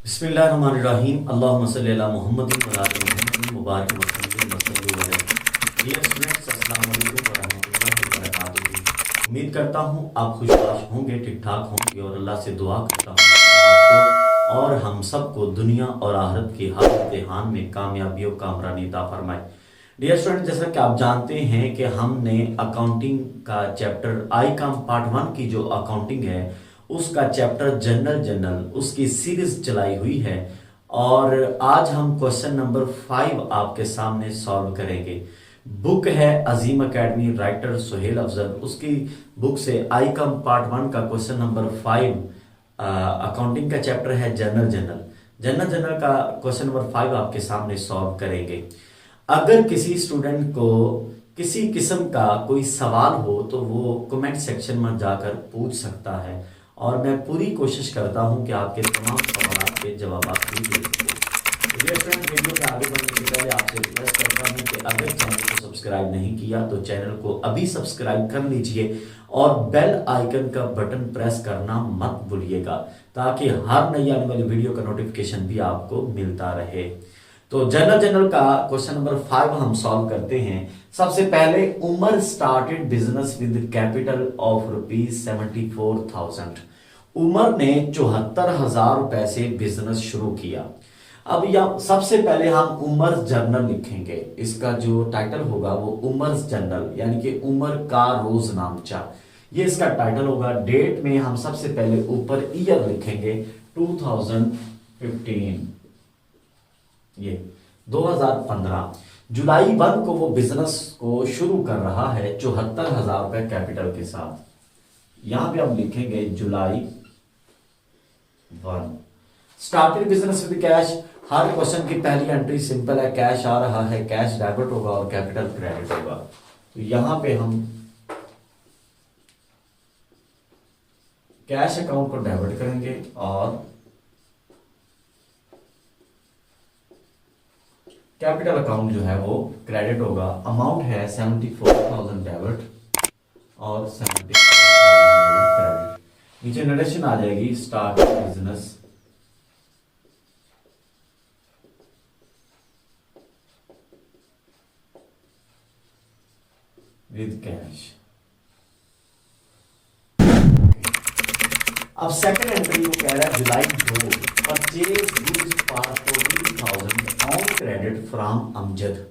बिस्मिल्लाहिर्रहमानिर्रहीम अल्लाहुम्मा सल्ली अला मुहम्मदिन व अला आलि मुहम्मदिन मुबारक वसल्लम वसल्लम अलैहि। डियर स्टूडेंट्स, अस्सलाम वालेकुम व रहमतुल्लाहि व बरकातुहू। उम्मीद करता हूँ आप खुशबाश होंगे, ठीक ठाक होंगे और अल्लाह से दुआ करता हूँ आपको और हम सबको दुनिया और आखिरत की हर इम्तिहान में कामयाबी और कामरानी अता फरमाए। डियर स्टूडेंट, जैसा कि आप जानते हैं कि हमने अकाउंटिंग का चैप्टर आई कॉम पार्ट 1 की जो अकाउंटिंग है उसका चैप्टर जनरल उसकी सीरीज चलाई हुई है और आज हम क्वेश्चन नंबर 5 आपके सामने सॉल्व करेंगे। बुक है अजीम एकेडमी, राइटर सुहेल अफजल। उसकी बुक से आई कॉम पार्ट 1 का क्वेश्चन नंबर 5 अकाउंटिंग का चैप्टर है जनरल का क्वेश्चन नंबर 5 आपके सामने सॉल्व करेंगे। अगर किसी स्टूडेंट को किसी किस्म का कोई सवाल हो तो वो कमेंट सेक्शन में जाकर पूछ सकता है और मैं पूरी कोशिश करता हूं कि आपके तमाम सवाल के जवाब भी दे सकूं। वीडियो के आगे बढ़ने से पहले आपसे रिक्वेस्ट करता हूं कि अगर चैनल को सब्सक्राइब नहीं किया तो चैनल को अभी सब्सक्राइब कर लीजिए और बेल आइकन का बटन प्रेस करना मत भूलिएगा ताकि हर नई आने वाली वीडियो का नोटिफिकेशन भी आपको मिलता रहे। तो जनरल का क्वेश्चन नंबर 5 हम सॉल्व करते हैं। सबसे पहले Umar started business with capital of ₹74,000। Umar ने 74,000 रुपए से बिजनेस शुरू किया। अब यह सबसे पहले हम उमर जर्नल लिखेंगे। इसका जो टाइटल होगा वो उमर जर्नल यानी कि उमर का रोजनामचा, ये इसका टाइटल होगा। डेट में हम सबसे पहले ऊपर ईयर लिखेंगे 2015, ये 2015। जुलाई 1 को वो बिजनेस को शुरू कर रहा है 74,000 रुपए कैपिटल के साथ। यहां पे हम लिखेंगे जुलाई 1। Started business with cash. Her question की पहली एंट्री सिंपल है, कैश आ रहा है, कैश डेबिट होगा और कैपिटल क्रेडिट होगा। तो यहां पे हम कैश अकाउंट को डेबिट करेंगे और कैपिटल अकाउंट जो है वो क्रेडिट होगा। अमाउंट है 74,000 डेबिट और 74,000 क्रेडिट। नीचे नरेशन आ जाएगी, स्टार्ट बिजनेस विद कैश। अब सेकंड एंट्री वो कह रहा है जुलाई 2, purchase goods for 14,000 on credit from Amjad.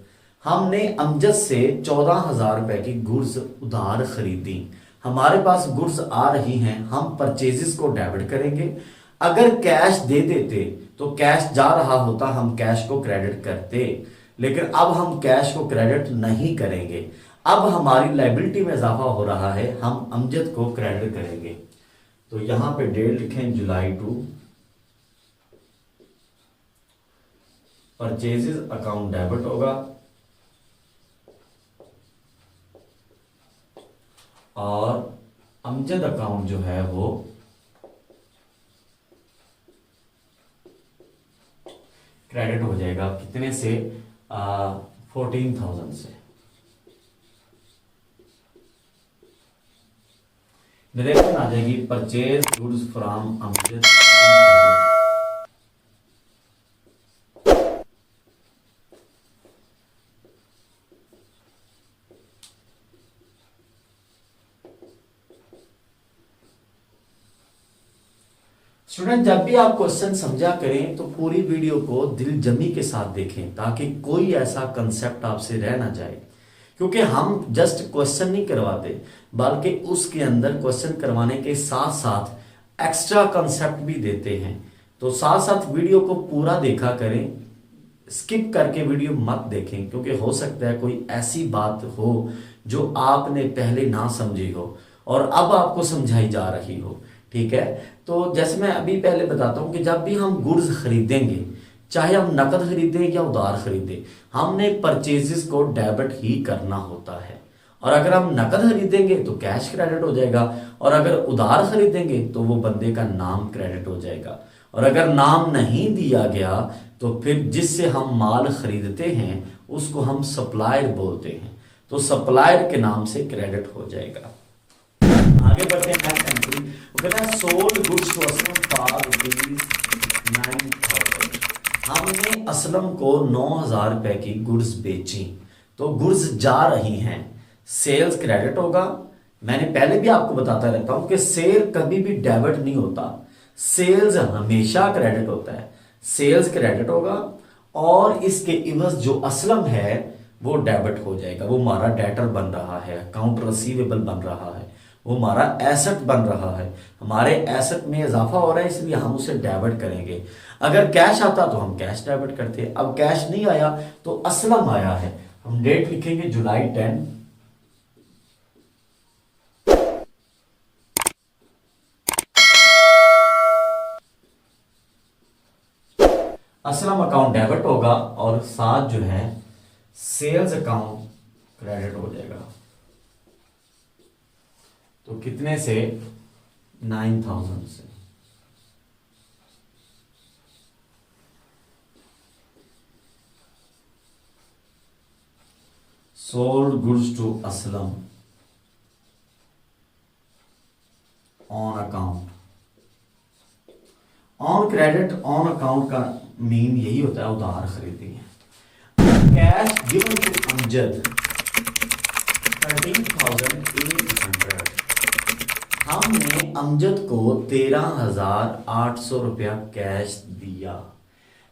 हमने अमजद से 14,000 रुपए की गुड्स उधार खरीदी। हमारे पास गुड्स आ रही हैं, हम परचेजेस को डेबिट करेंगे। अगर कैश दे देते तो कैश जा रहा होता, हम कैश को क्रेडिट करते, लेकिन अब हम कैश को क्रेडिट नहीं करेंगे। अब हमारी लायबिलिटी में इजाफा हो रहा है, हम अमजद को क्रेडिट करेंगे। तो यहां पे डेट लिखें जुलाई 2। परचेजेस अकाउंट डेबिट होगा और अमजद अकाउंट जो है वो क्रेडिट हो जाएगा। कितने से? 14,000 से। डायरेक्शन आ जाएगी purchase goods from Amjad. Student, जब भी आप क्वेश्चन समझा करें तो पूरी वीडियो को दिल जमी के साथ देखें ताकि कोई ऐसा कंसेप्ट आपसे रह ना जाए, क्योंकि हम जस्ट क्वेश्चन नहीं करवाते बल्कि उसके अंदर क्वेश्चन करवाने के साथ साथ एक्स्ट्रा कंसेप्ट भी देते हैं। तो साथ साथ वीडियो को पूरा देखा करें, स्किप करके वीडियो मत देखें, क्योंकि हो सकता है कोई ऐसी बात हो जो आपने पहले ना समझी हो और अब आपको समझाई जा रही हो। ठीक है, तो जैसे मैं अभी पहले बताता हूं कि जब भी हम गुड्स खरीदेंगे, चाहे हम नकद खरीदें या उधार खरीदें, हमने परचेजेस को डेबिट ही करना होता है। और अगर हम नकद खरीदेंगे तो कैश क्रेडिट हो जाएगा और अगर उधार खरीदेंगे तो वो बंदे का नाम क्रेडिट हो जाएगा। और अगर नाम नहीं दिया गया तो फिर जिससे हम माल खरीदते हैं उसको हम सप्लायर बोलते हैं, तो सप्लायर के नाम से क्रेडिट हो जाएगा। आगे बढ़ते हैं नेक्स्ट एंट्री। वो कहता है sold goods to us for ₹9,000। हमने असलम को 9,000 रुपए की गुड्स बेची, तो गुड्स जा रही हैं, सेल्स क्रेडिट होगा। मैंने पहले भी आपको बताता रहता हूं कि सेल कभी भी डेबिट नहीं होता, सेल्स हमेशा क्रेडिट होता है। सेल्स क्रेडिट होगा और इसके इवज जो असलम है वो डेबिट हो जाएगा। वो हमारा डेटर बन रहा है, अकाउंट रिसीवेबल बन रहा है, वो हमारा एसेट बन रहा है, हमारे एसेट में इजाफा हो रहा है, इसलिए हम उसे डेबिट करेंगे। अगर कैश आता तो हम कैश डेबिट करते हैं। अब कैश नहीं आया तो असलम आया है, हम डेट लिखेंगे जुलाई 10। असलम अकाउंट डेबिट होगा और साथ जो है सेल्स अकाउंट क्रेडिट हो जाएगा। तो कितने से? 9,000 से। Sold goods to Aslam on account. On credit on account का मीन यही होता है उधार खरीदी है। Cash given to Amjad 13,800। हमने अमजद को 13,800 रुपया कैश दिया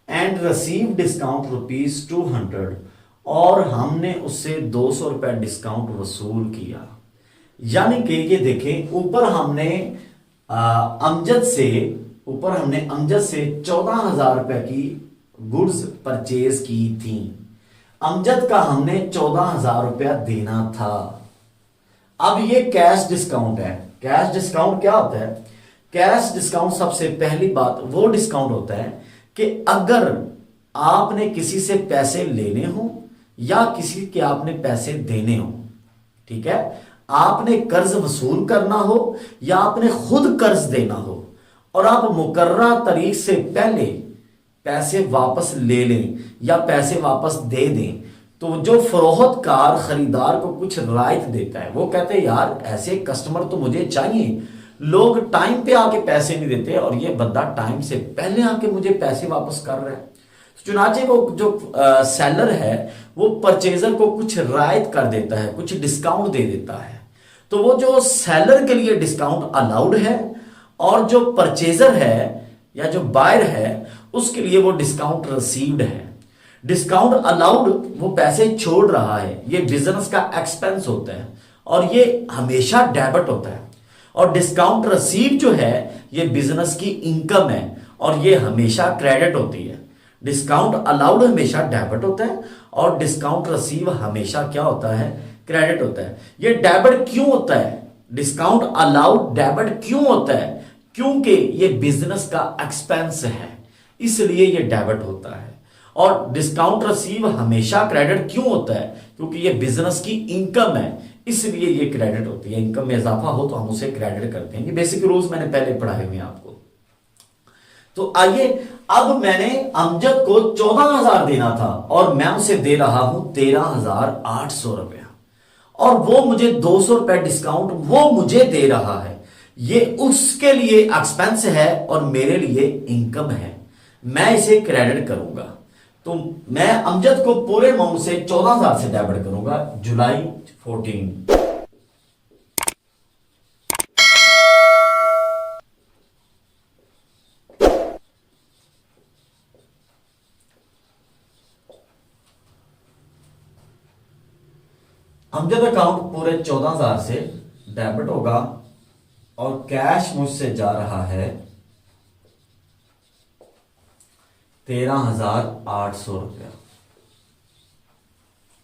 एंड रिसीव डिस्काउंट ₹200 और हमने उससे 200 रुपया डिस्काउंट वसूल किया। यानी कि ये देखें, ऊपर हमने अमजद से 14,000 रुपए की गुड्स परचेज की थी। अमजद का हमने 14,000 रुपया देना था। अब ये कैश डिस्काउंट है। कैश डिस्काउंट क्या होता है? कैश डिस्काउंट सबसे पहली बात वो डिस्काउंट होता है कि अगर आपने किसी से पैसे लेने हो या किसी के आपने पैसे देने हो, ठीक है, आपने कर्ज वसूल करना हो या आपने खुद कर्ज देना हो और आप मुकर्ररा तारीख से पहले पैसे वापस ले लें या पैसे वापस दे दें, तो जो फरोख्तकार खरीदार को कुछ रायत देता है, वो कहते हैं यार ऐसे कस्टमर तो मुझे चाहिए। लोग टाइम पे आके पैसे नहीं देते और ये बंदा टाइम से पहले आके मुझे पैसे वापस कर रहा है। चुनाचे वो जो सेलर है वो परचेजर को कुछ रायत कर देता है, कुछ डिस्काउंट दे देता है। तो वो जो सेलर के लिए डिस्काउंट अलाउड है और जो परचेजर है या जो बायर है उसके लिए वो डिस्काउंट रिसीव्ड है। डिस्काउंट अलाउड वो पैसे छोड़ रहा है, ये बिजनेस का एक्सपेंस होता है और ये हमेशा डेबिट होता है। और डिस्काउंट रिसीव जो है ये बिजनेस की इनकम है और ये हमेशा क्रेडिट होती है। डिस्काउंट अलाउड हमेशा डेबिट होता है और डिस्काउंट रिसीव हमेशा क्या होता है? क्रेडिट होता है। ये डेबिट क्यों होता है? डिस्काउंट अलाउड डेबिट क्यों होता है? क्योंकि ये बिजनेस का एक्सपेंस है, इसलिए ये डेबिट होता है। और डिस्काउंट रिसीव हमेशा क्रेडिट क्यों होता है? क्योंकि ये बिजनेस की इनकम है, इसलिए ये क्रेडिट होती है। इनकम में इजाफा हो तो हम उसे क्रेडिट करते हैं। ये बेसिक रूल्स मैंने पहले पढ़ाए हुए हैं आपको। तो आइए, अब मैंने अमजद को 14,000 देना था और मैं उसे दे रहा हूं 13,800 रुपया और वो मुझे 200 रुपया डिस्काउंट वो मुझे दे रहा है। ये उसके लिए एक्सपेंस है और मेरे लिए इनकम है, मैं इसे क्रेडिट करूंगा। तो मैं अमजद को पूरे अमाउंट से 14,000 से डेबिट करूंगा जुलाई 14। अमजद अकाउंट पूरे 14,000 से डेबिट होगा और कैश मुझसे जा रहा है 13,800 रुपया।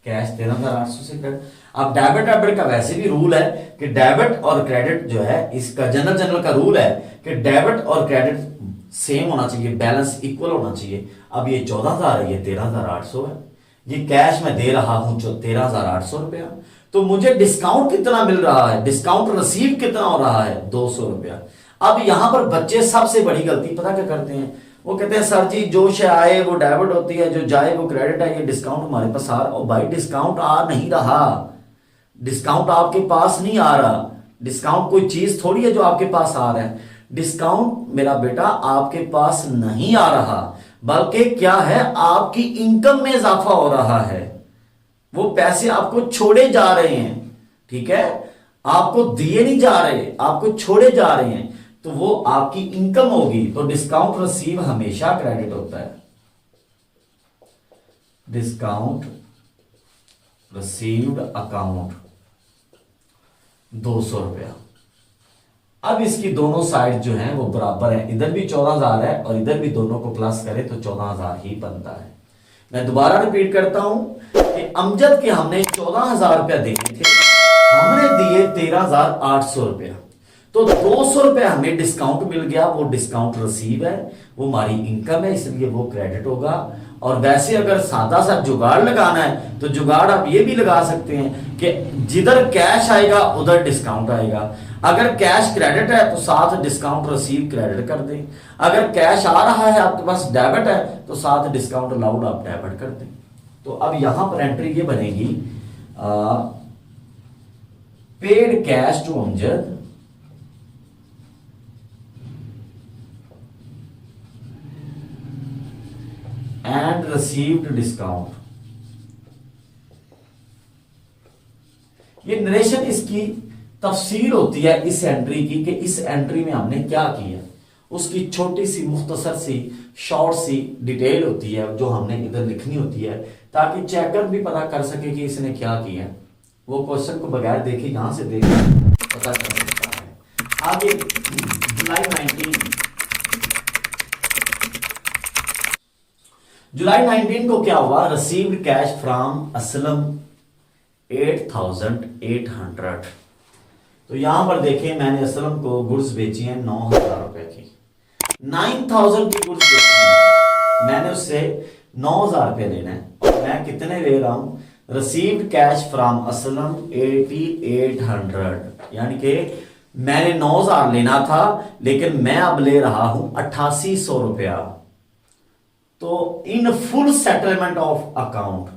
कैश 13,800 से क्रेडिट। अब डेबिट का वैसे भी रूल है कि डेबिट और क्रेडिट जो है, इसका जनरल का रूल है कि डेबिट और क्रेडिट सेम होना चाहिए, बैलेंस इक्वल होना चाहिए। अब ये 14,000 है, ये 13,800 है। ये कैश में दे रहा हूं 13,800 रुपया। तो मुझे डिस्काउंट कितना मिल रहा है? डिस्काउंट रिसीव कितना हो रहा है? 200 रुपया। अब यहां पर बच्चे सबसे बड़ी गलती पता क्या करते हैं? वो कहते हैं सर जी जो शे आए वो डेबिट होती है, जो जाए वो क्रेडिट है, ये डिस्काउंट हमारे पास आ रहा। और भाई डिस्काउंट आ नहीं रहा, डिस्काउंट आपके पास नहीं आ रहा। डिस्काउंट कोई चीज थोड़ी है जो आपके पास आ रहा है। डिस्काउंट मेरा बेटा आपके पास नहीं आ रहा। बल्कि क्या है, आपकी इनकम में इजाफा हो रहा है। वो पैसे आपको छोड़े जा रहे हैं, ठीक है, आपको दिए नहीं जा रहे, आपको छोड़े जा रहे हैं, तो वो आपकी इनकम होगी। तो डिस्काउंट रिसीव हमेशा क्रेडिट होता है। डिस्काउंट रिसीव्ड अकाउंट 200 रुपया। अब इसकी दोनों साइड जो है वो बराबर है, इधर भी 14,000 है और इधर भी दोनों को प्लस करें तो 14,000 ही बनता है। मैं दोबारा रिपीट करता हूं कि अमजद के हमने 14,000 रुपया देने थे, हमने दिए 13,800 रुपया, तो 200 रुपया हमें डिस्काउंट मिल गया। वो डिस्काउंट रिसीव है, वो हमारी इनकम है, इसलिए वो क्रेडिट होगा। और वैसे अगर सादा सा जुगाड़ लगाना है तो जुगाड़ आप ये भी लगा सकते हैं कि जिधर कैश आएगा उधर डिस्काउंट आएगा। अगर कैश क्रेडिट है तो साथ डिस्काउंट रिसीव क्रेडिट कर दें, अगर कैश आ रहा है आपके पास डेबिट है तो साथ डिस्काउंट अलाउड आप डेबिट कर दें। तो अब यहां पर एंट्री ये बनेगी, paid cash to Amjad and received discount. ये नरेशन इसकी तफसीर होती है इस एंट्री की कि इस एंट्री में हमने क्या किया, उसकी छोटी सी मुख्तसर सी शॉर्ट सी डिटेल होती है जो हमने इधर लिखनी होती है, ताकि चेकर भी पता कर सके कि इसने क्या किया। वो क्वेश्चन को बगैर देखे यहां से देखे पता कर सकता है। आगे जुलाई 19 को क्या हुआ, रिसीव्ड कैश फ्रॉम असलम 8,800। तो यहां पर देखें, मैंने असलम को गुड्स बेची हैं 9,000 रुपए की, 9,000 की गुड्स बेची हैं, मैंने उससे 9,000 रुपए लेना है और मैं कितने ले रहा हूं, रिसीव्ड कैश फ्रॉम असलम 8,800, यानी कि मैंने 9,000 लेना था लेकिन मैं अब ले रहा हूं 8,800 रुपया। तो in full settlement of account,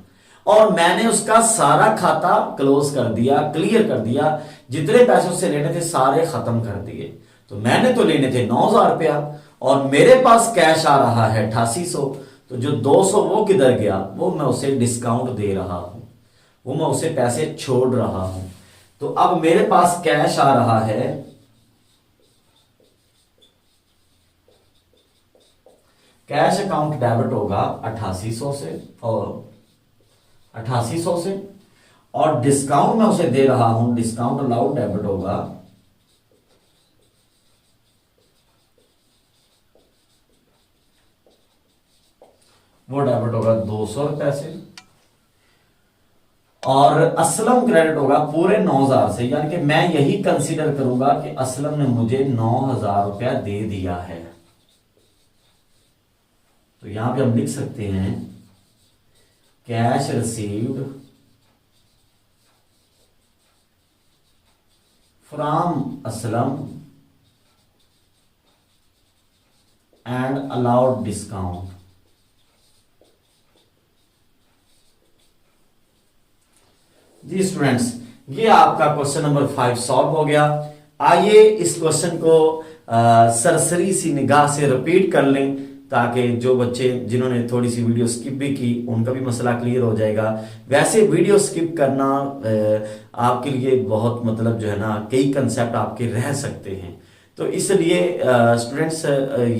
और मैंने उसका सारा खाता क्लोज कर दिया, क्लियर कर दिया, जितने पैसे उससे लेने थे सारे खत्म कर दिए। तो मैंने तो लेने थे 9,000 रुपया और मेरे पास कैश आ रहा है 8,800, तो जो 200 वो किधर गया, वो मैं उसे डिस्काउंट दे रहा हूं, वो मैं उसे पैसे छोड़ रहा हूं। तो अब मेरे पास कैश आ रहा है कैश अकाउंट डेबिट होगा 8,800 से, और 8,800 से, और डिस्काउंट मैं उसे दे रहा हूं, डिस्काउंट अलाउड डेबिट होगा वो डेबिट होगा 200 रुपए से, और असलम क्रेडिट होगा पूरे 9,000 से। यानी कि मैं यही कंसीडर करूंगा कि असलम ने मुझे 9,000 रुपया दे दिया है। तो यहां पे हम लिख सकते हैं cash received from Aslam and allowed discount. जी स्टूडेंट्स, ये आपका क्वेश्चन नंबर 5 सॉल्व हो गया। आइए इस क्वेश्चन को सरसरी सी निगाह से रिपीट कर लें, ताकि जो बच्चे जिन्होंने थोड़ी सी वीडियो स्किप भी की उनका भी मसला क्लियर हो जाएगा। वैसे वीडियो स्किप करना आपके लिए बहुत मतलब जो है ना, कई कंसेप्ट आपके रह सकते हैं। तो इसलिए स्टूडेंट्स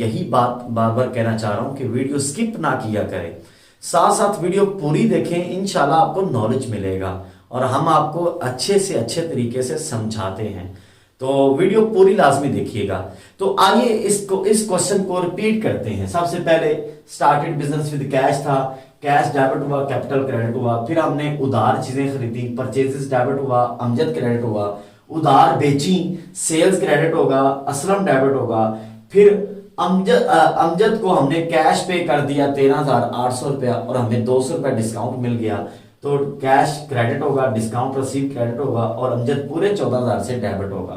यही बात बार बार कहना चाह रहा हूं कि वीडियो स्किप ना किया करें, साथ साथ वीडियो पूरी देखें, इंशाल्लाह आपको नॉलेज मिलेगा और हम आपको अच्छे से अच्छे तरीके से समझाते हैं। तो वीडियो पूरी लाजमी देखिएगा। तो आइए इस क्वेश्चन को रिपीट करते हैं। सबसे पहले स्टार्टेड बिजनेस विद कैश था, कैश डेबिट हुआ, कैपिटल क्रेडिट हुआ, फिर हमने उधार चीजें खरीदी, परचेजेस डेबिट हुआ, अमजद क्रेडिट हुआ, उधार बेची, सेल्स क्रेडिट होगा, असलम डेबिट होगा, फिर अमजद को हमने कैश पे कर दिया 13,800 रुपया और हमें 200 रुपया डिस्काउंट मिल गया, तो कैश क्रेडिट होगा, डिस्काउंट रिसीव क्रेडिट होगा और अमजद पूरे 14,000 से डेबिट होगा।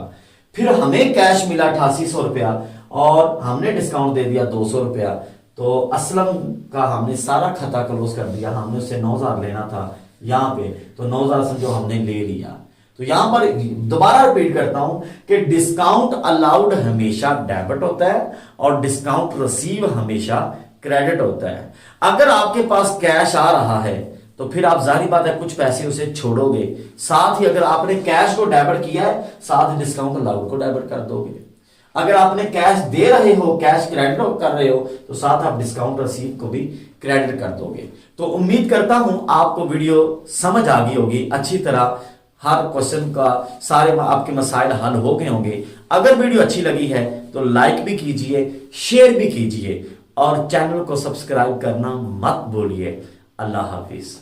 फिर हमें कैश मिला 8,800 रुपया और हमने डिस्काउंट दे दिया 200 रुपया, तो असलम का हमने सारा खाता क्लोज कर दिया, हमने उससे 9,000 लेना था यहाँ पे, तो 9,000 समझो हमने ले लिया। तो यहां पर दोबारा रिपीट करता हूं कि डिस्काउंट अलाउड हमेशा डेबिट होता है और डिस्काउंट रिसीव हमेशा क्रेडिट होता है। अगर आपके पास कैश आ रहा है तो फिर आप जाहिर बात है कुछ पैसे उसे छोड़ोगे, साथ ही अगर आपने कैश को डेबिट किया है साथ डिस्काउंट अलाउड को डेबिट कर दोगे। अगर आपने कैश दे रहे हो, कैश क्रेडिट कर रहे हो, तो साथ आप डिस्काउंट रसीद को भी क्रेडिट कर दोगे। तो उम्मीद करता हूं आपको वीडियो समझ आ गई होगी अच्छी तरह, हर क्वेश्चन का सारे आपके मसाइल हल हो गए होंगे। अगर वीडियो अच्छी लगी है तो लाइक भी कीजिए, शेयर भी कीजिए और चैनल को सब्सक्राइब करना मत भूलिए। अल्लाह हाफिज।